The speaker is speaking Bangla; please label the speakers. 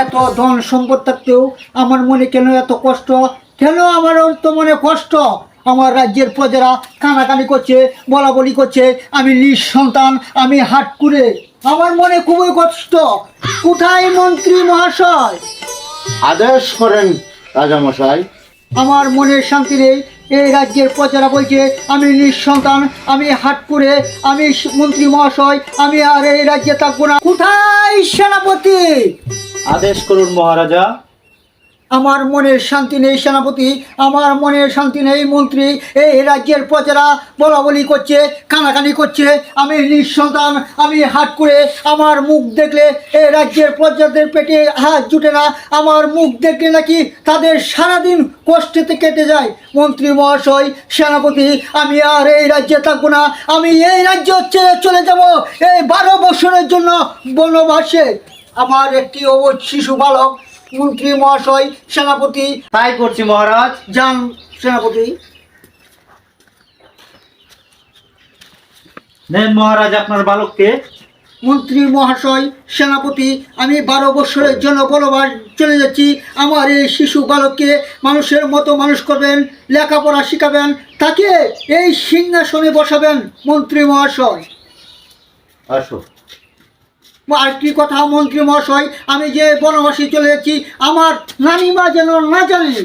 Speaker 1: এত ধন সম্পদ থাকতেও আমার মনে কেন এত কষ্ট? কেন আমার তো মনে কষ্ট? আমার রাজ্যের প্রজারা কানাকানি করছে, বলা বলি করছে, আমি নিঃসন্তান, আমি হাট করে। আমার মনে খুবই কষ্ট। কোথায় মন্ত্রী মহাশয়?
Speaker 2: আদেশ করেন রাজামশাই।
Speaker 1: আমার মনের শান্তি নেই। এই রাজ্যের প্রজারা বলছে আমি নিঃসন্তান, আমি হাট করে, আমি মন্ত্রী মহাশয়, আমি আর এই রাজ্যে থাকবো না। কোথায় সেনাপতি?
Speaker 3: আদেশ করুন মহারাজা।
Speaker 1: আমার মনের শান্তি নেই সেনাপতি, আমার মনের শান্তি নেই মন্ত্রী। এই রাজ্যের প্রজারা বলা বলি করছে, কানাকানি করছে, আমি নিঃসন্তান, আমি হাট করে। আমার মুখ দেখলে এই রাজ্যের প্রজাদের পেটে হাত জুটে না। আমার মুখ দেখলে নাকি তাদের সারাদিন কষ্টেতে কেটে যায়। মন্ত্রী মহাশয়, সেনাপতি, আমি আর এই রাজ্যে থাকবো না। আমি এই রাজ্য ছেড়ে চলে যাব এই 12 বছরের জন্য বনবাসে। আমার একটি অবুঝ শিশু বালক। মন্ত্রী মহাশয়, সেনাপতি,
Speaker 3: তাই করছি মহারাজ।
Speaker 1: যান সেনাপতি।
Speaker 3: নেন মহারাজ আপনার বালককে।
Speaker 1: মন্ত্রী মহাশয়, সেনাপতি, আমি 12 বছরের জন্য বনবাস চলে যাচ্ছি। আমার এই শিশু বালককে মানুষের মতো মানুষ করবেন, লেখাপড়া শিখাবেন, তাকে এই সিংহাসনে বসাবেন মন্ত্রী মহাশয়।
Speaker 3: আসো।
Speaker 1: আর কি কথা মন্ত্রী মহাশয়, আমি যে বনবাসী চলে যাচ্ছি, আমার নানিমা যেন না জানে।